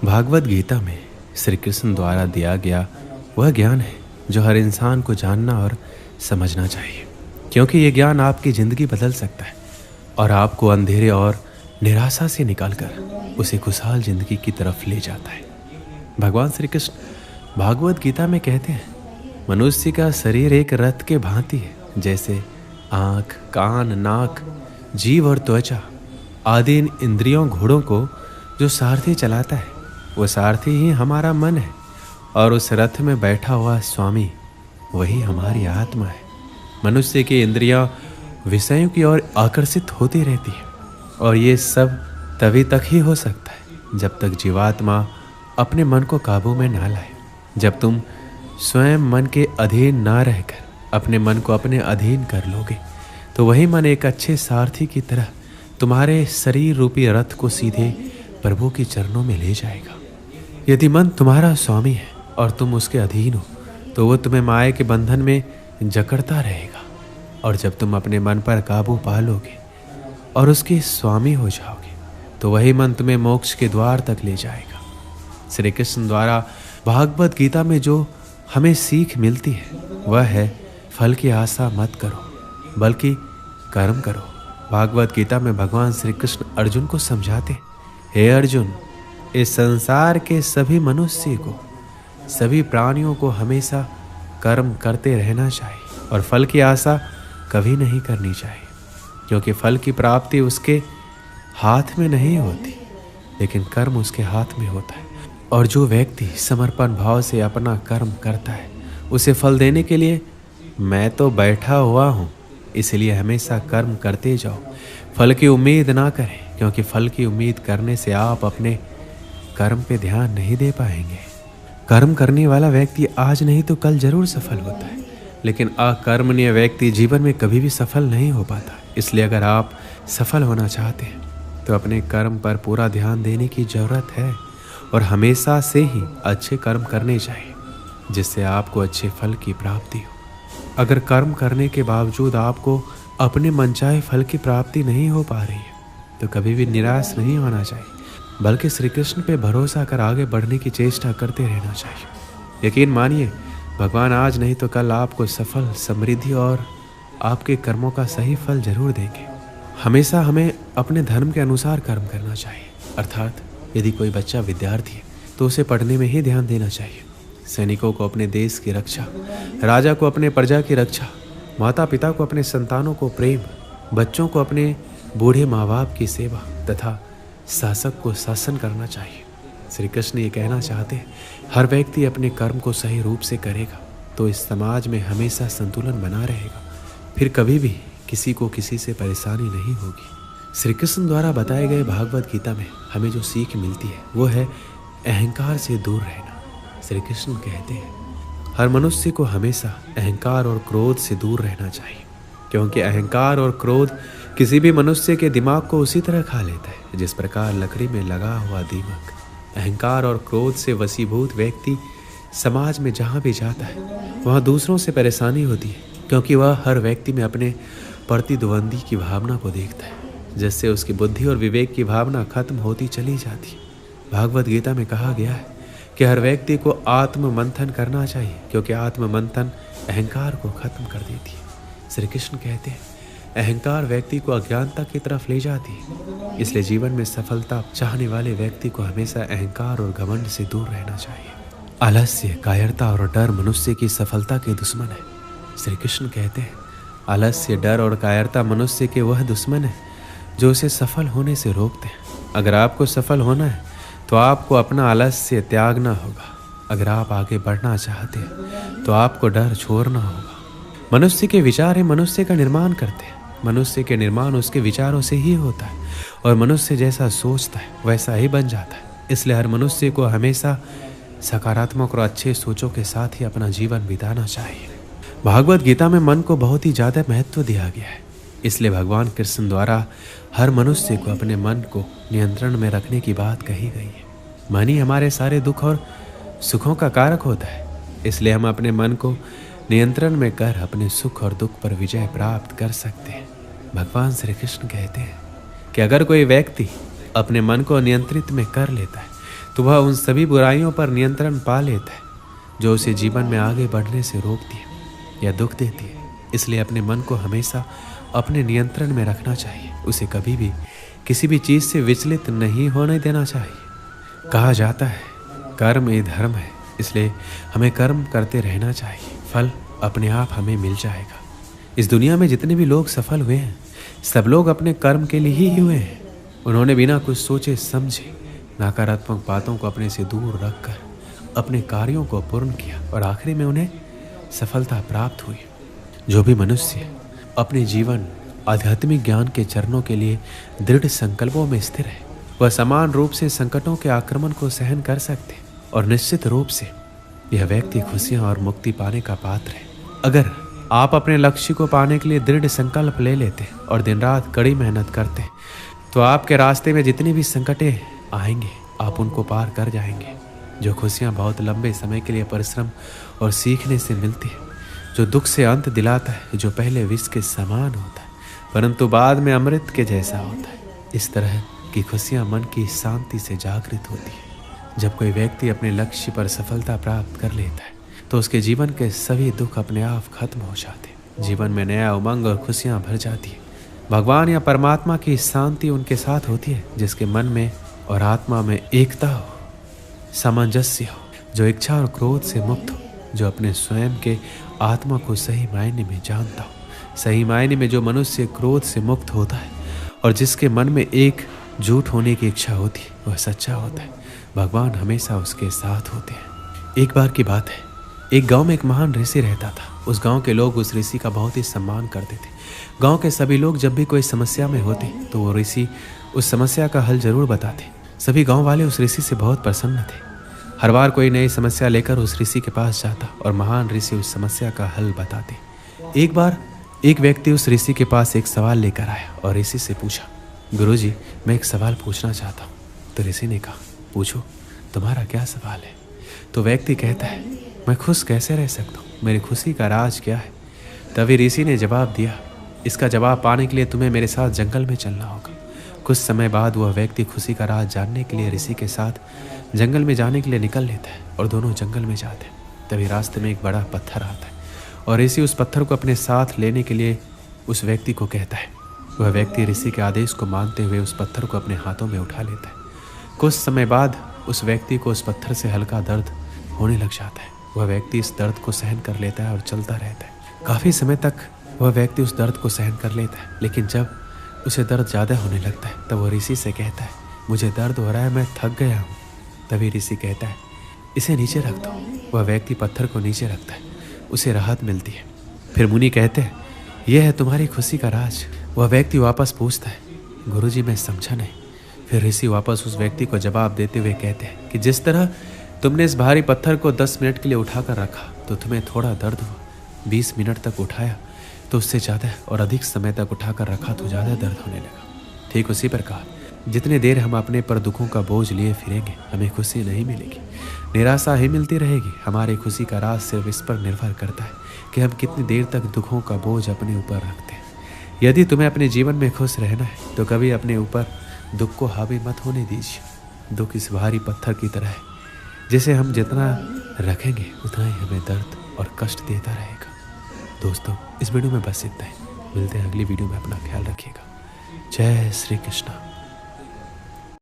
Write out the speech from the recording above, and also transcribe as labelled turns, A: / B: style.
A: भागवत गीता में श्री कृष्ण द्वारा दिया गया वह ज्ञान है जो हर इंसान को जानना और समझना चाहिए, क्योंकि ये ज्ञान आपकी ज़िंदगी बदल सकता है और आपको अंधेरे और निराशा से निकालकर उसे खुशहाल ज़िंदगी की तरफ ले जाता है। भगवान श्री कृष्ण भागवत गीता में कहते हैं, मनुष्य का शरीर एक रथ के भांति है, जैसे आँख, कान, नाक, जीभ और त्वचा आदि इन इंद्रियों घोड़ों को जो सारथी चलाता है, वो सारथी ही हमारा मन है और उस रथ में बैठा हुआ स्वामी वही हमारी आत्मा है। मनुष्य की इंद्रियां विषयों की ओर आकर्षित होती रहती है और ये सब तभी तक ही हो सकता है जब तक जीवात्मा अपने मन को काबू में ना लाए। जब तुम स्वयं मन के अधीन ना रहकर अपने मन को अपने अधीन कर लोगे तो वही मन एक अच्छे सारथी की तरह तुम्हारे शरीर रूपी रथ को सीधे प्रभु के चरणों में ले जाएगा। यदि मन तुम्हारा स्वामी है और तुम उसके अधीन हो तो वो तुम्हें माया के बंधन में जकड़ता रहेगा, और जब तुम अपने मन पर काबू पा लोगे और उसके स्वामी हो जाओगे तो वही मन तुम्हें मोक्ष के द्वार तक ले जाएगा। श्री कृष्ण द्वारा भागवत गीता में जो हमें सीख मिलती है वह है, फल की आशा मत करो बल्कि कर्म करो। भागवत गीता में भगवान श्री कृष्ण अर्जुन को समझाते, हे अर्जुन, इस संसार के सभी मनुष्य को, सभी प्राणियों को हमेशा कर्म करते रहना चाहिए और फल की आशा कभी नहीं करनी चाहिए, क्योंकि फल की प्राप्ति उसके हाथ में नहीं होती लेकिन कर्म उसके हाथ में होता है। और जो व्यक्ति समर्पण भाव से अपना कर्म करता है उसे फल देने के लिए मैं तो बैठा हुआ हूँ, इसलिए हमेशा कर्म करते जाओ, फल की उम्मीद ना करें, क्योंकि फल की उम्मीद करने से आप अपने कर्म पे ध्यान नहीं दे पाएंगे। कर्म करने वाला व्यक्ति आज नहीं तो कल जरूर सफल होता है, लेकिन अकर्मण्य व्यक्ति जीवन में कभी भी सफल नहीं हो पाता। इसलिए अगर आप सफल होना चाहते हैं तो अपने कर्म पर पूरा ध्यान देने की ज़रूरत है और हमेशा से ही अच्छे कर्म करने चाहिए, जिससे आपको अच्छे फल की प्राप्ति हो। अगर कर्म करने के बावजूद आपको अपने मनचाहे फल की प्राप्ति नहीं हो पा रही है तो कभी भी निराश नहीं होना चाहिए, बल्कि श्री कृष्ण पे भरोसा कर आगे बढ़ने की चेष्टा करते रहना चाहिए। यकीन मानिए, भगवान आज नहीं तो कल आपको सफल, समृद्धि और आपके कर्मों का सही फल जरूर देंगे। हमेशा हमें अपने धर्म के अनुसार कर्म करना चाहिए, अर्थात यदि कोई बच्चा विद्यार्थी है तो उसे पढ़ने में ही ध्यान देना चाहिए। सैनिकों को अपने देश की रक्षा, राजा को अपने प्रजा की रक्षा, माता पिता को अपने संतानों को प्रेम, बच्चों को अपने बूढ़े माँ बाप की सेवा तथा शासक को शासन करना चाहिए। श्री कृष्ण ये कहना चाहते हैं, हर व्यक्ति अपने कर्म को सही रूप से करेगा तो इस समाज में हमेशा संतुलन बना रहेगा, फिर कभी भी किसी को किसी से परेशानी नहीं होगी। श्री कृष्ण द्वारा बताए गए भागवत गीता में हमें जो सीख मिलती है वो है अहंकार से दूर रहना। श्री कृष्ण कहते हैं, हर मनुष्य को हमेशा अहंकार और क्रोध से दूर रहना चाहिए, क्योंकि अहंकार और क्रोध किसी भी मनुष्य के दिमाग को उसी तरह खा लेता है जिस प्रकार लकड़ी में लगा हुआ दीमक। अहंकार और क्रोध से वशीभूत व्यक्ति समाज में जहाँ भी जाता है वहाँ दूसरों से परेशानी होती है, क्योंकि वह हर व्यक्ति में अपने प्रतिद्वंदी की भावना को देखता है, जिससे उसकी बुद्धि और विवेक की भावना खत्म होती चली जाती है। भागवत गीता में कहा गया है कि हर व्यक्ति को आत्म मंथन करना चाहिए, क्योंकि आत्म मंथन अहंकार को खत्म कर देती है। श्री कृष्ण कहते हैं, अहंकार व्यक्ति को अज्ञानता की तरफ ले जाती है, इसलिए जीवन में सफलता चाहने वाले व्यक्ति को हमेशा अहंकार और घमंड से दूर रहना चाहिए। आलस्य, कायरता और डर मनुष्य की सफलता के दुश्मन है। श्री कृष्ण कहते हैं, आलस्य, डर और कायरता मनुष्य के वह दुश्मन है जो उसे सफल होने से रोकते हैं। अगर आपको सफल होना है तो आपको अपना आलस्य त्यागना होगा। अगर आप आगे बढ़ना चाहते हैं तो आपको डर छोड़ना होगा। मनुष्य के विचार ही मनुष्य का निर्माण करते हैं। मनुष्य के निर्माण उसके विचारों से ही होता है और मनुष्य जैसा सोचता है वैसा ही बन जाता है। इसलिए हर मनुष्य को हमेशा सकारात्मक और अच्छे सोचों के साथ ही अपना जीवन बिताना चाहिए। भागवत गीता में मन को बहुत ही ज़्यादा महत्व दिया गया है, इसलिए भगवान कृष्ण द्वारा हर मनुष्य को अपने मन को नियंत्रण में रखने की बात कही गई है। मन ही हमारे सारे दुख और सुखों का कारक होता है, इसलिए हम अपने मन को नियंत्रण में कर अपने सुख और दुख पर विजय प्राप्त कर सकते हैं। भगवान श्री कृष्ण कहते हैं कि अगर कोई व्यक्ति अपने मन को नियंत्रित में कर लेता है तो वह उन सभी बुराइयों पर नियंत्रण पा लेता है जो उसे जीवन में आगे बढ़ने से रोकती है या दुख देती है। इसलिए अपने मन को हमेशा अपने नियंत्रण में रखना चाहिए। उसे कभी भी किसी भी चीज़ से विचलित नहीं होने देना चाहिए। कहा जाता है कर्म ही धर्म है, इसलिए हमें कर्म करते रहना चाहिए। फल अपने आप हमें मिल जाएगा। इस दुनिया में जितने भी लोग सफल हुए हैं सब लोग अपने कर्म के लिए ही हुए हैं। उन्होंने बिना कुछ सोचे समझे नकारात्मक बातों को अपने से दूर रखकर अपने कार्यों को पूर्ण किया और आखिरी में उन्हें सफलता प्राप्त हुई। जो भी मनुष्य अपने जीवन आध्यात्मिक ज्ञान के चरणों के लिए दृढ़ संकल्पों में स्थिर है वह समान रूप से संकटों के आक्रमण को सहन कर सकते और निश्चित रूप से यह व्यक्ति खुशियां और मुक्ति पाने का पात्र है। अगर आप अपने लक्ष्य को पाने के लिए दृढ़ संकल्प ले लेते और दिन रात कड़ी मेहनत करते तो आपके रास्ते में जितनी भी संकटें आएंगे आप उनको पार कर जाएंगे। जो खुशियाँ बहुत लंबे समय के लिए परिश्रम और सीखने से मिलती है, जो दुख से अंत दिलाता है, जो पहले विष के समान होता है परंतु बाद में अमृत के जैसा होता है। इस तरह की खुशियाँ मन की शांति से जागृत होती है। जब कोई व्यक्ति अपने लक्ष्य पर सफलता प्राप्त कर लेता है तो उसके जीवन के सभी दुख अपने आप खत्म हो जाते हैं। जीवन में नया उमंग और खुशियाँ भर जाती है। भगवान या परमात्मा की शांति उनके साथ होती है जिसके मन में और आत्मा में एकता हो, सामंजस्य हो, जो इच्छा और क्रोध से मुक्त हो, जो अपने स्वयं के आत्मा को सही मायने में जानता हो। सही मायने में जो मनुष्य क्रोध से मुक्त होता है और जिसके मन में एक झूठ होने की इच्छा होती है वह सच्चा होता है। भगवान हमेशा उसके साथ होते हैं। एक बार की बात है, एक गांव में एक महान ऋषि रहता था। उस गांव के लोग उस ऋषि का बहुत ही सम्मान करते थे। गांव के सभी लोग जब भी कोई समस्या में होते तो वो ऋषि उस समस्या का हल जरूर बताते। सभी गांव वाले उस ऋषि से बहुत प्रसन्न थे। हर बार कोई नई समस्या लेकर उस ऋषि के पास जाता और महान ऋषि उस समस्या का हल बताते। एक बार एक व्यक्ति उस ऋषि के पास एक सवाल लेकर आया और ऋषि से पूछा, गुरुजी, मैं एक सवाल पूछना चाहता हूँ। तो ऋषि ने कहा, पूछो, तुम्हारा क्या सवाल है? तो व्यक्ति कहता है, मैं खुश कैसे रह सकता हूँ? मेरी खुशी का राज क्या है? तभी ऋषि ने जवाब दिया, इसका जवाब पाने के लिए तुम्हें मेरे साथ जंगल में चलना होगा। कुछ समय बाद वह व्यक्ति खुशी का राज जानने के लिए ऋषि के साथ जंगल में जाने के लिए निकल लेता है और दोनों जंगल में जाते हैं। तभी रास्ते में एक बड़ा पत्थर आता है और ऋषि उस पत्थर को अपने साथ लेने के लिए उस व्यक्ति को कहता है। वह व्यक्ति ऋषि के आदेश को मानते हुए उस पत्थर को अपने हाथों में उठा लेता है। कुछ समय बाद उस व्यक्ति को उस पत्थर से हल्का दर्द होने लग जाता है। वह व्यक्ति इस दर्द को सहन कर लेता है और चलता रहता है। काफ़ी समय तक वह व्यक्ति उस दर्द को सहन कर लेता है, लेकिन जब उसे दर्द ज़्यादा होने लगता है तब वो ऋषि से कहता है, मुझे दर्द हो रहा है, मैं थक गया हूँ। तभी ऋषि कहता है, इसे नीचे रख दो। वह व्यक्ति पत्थर को नीचे रखता है, उसे राहत मिलती है। फिर मुनि कहते हैं, यह है तुम्हारी खुशी का राज। वह व्यक्ति वापस पूछता है, गुरुजी, मैं समझा नहीं। फिर ऋषि वापस उस व्यक्ति को जवाब देते हुए कहते हैं कि जिस तरह तुमने इस भारी पत्थर को 10 मिनट के लिए उठाकर रखा तो तुम्हें थोड़ा दर्द हुआ, 20 मिनट तक उठाया तो उससे ज़्यादा और अधिक समय तक उठाकर रखा तो ज़्यादा दर्द होने लगा। ठीक उसी प्रकार जितने देर हम अपने पर दुखों का बोझ लिए फिरेंगे हमें खुशी नहीं मिलेगी, निराशा ही मिलती रहेगी। हमारी खुशी का राज सिर्फ इस पर निर्भर करता है कि हम कितनी देर तक दुखों का बोझ अपने ऊपर रखते हैं। यदि तुम्हें अपने जीवन में खुश रहना है तो कभी अपने ऊपर दुख को हावी मत होने दीजिए। दुख इस भारी पत्थर की तरह है, जिसे हम जितना रखेंगे उतना ही हमें दर्द और कष्ट देता रहेगा। दोस्तों, इस वीडियो में बस इतना ही। मिलते हैं अगली वीडियो में। अपना ख्याल रखिएगा। जय श्री कृष्ण।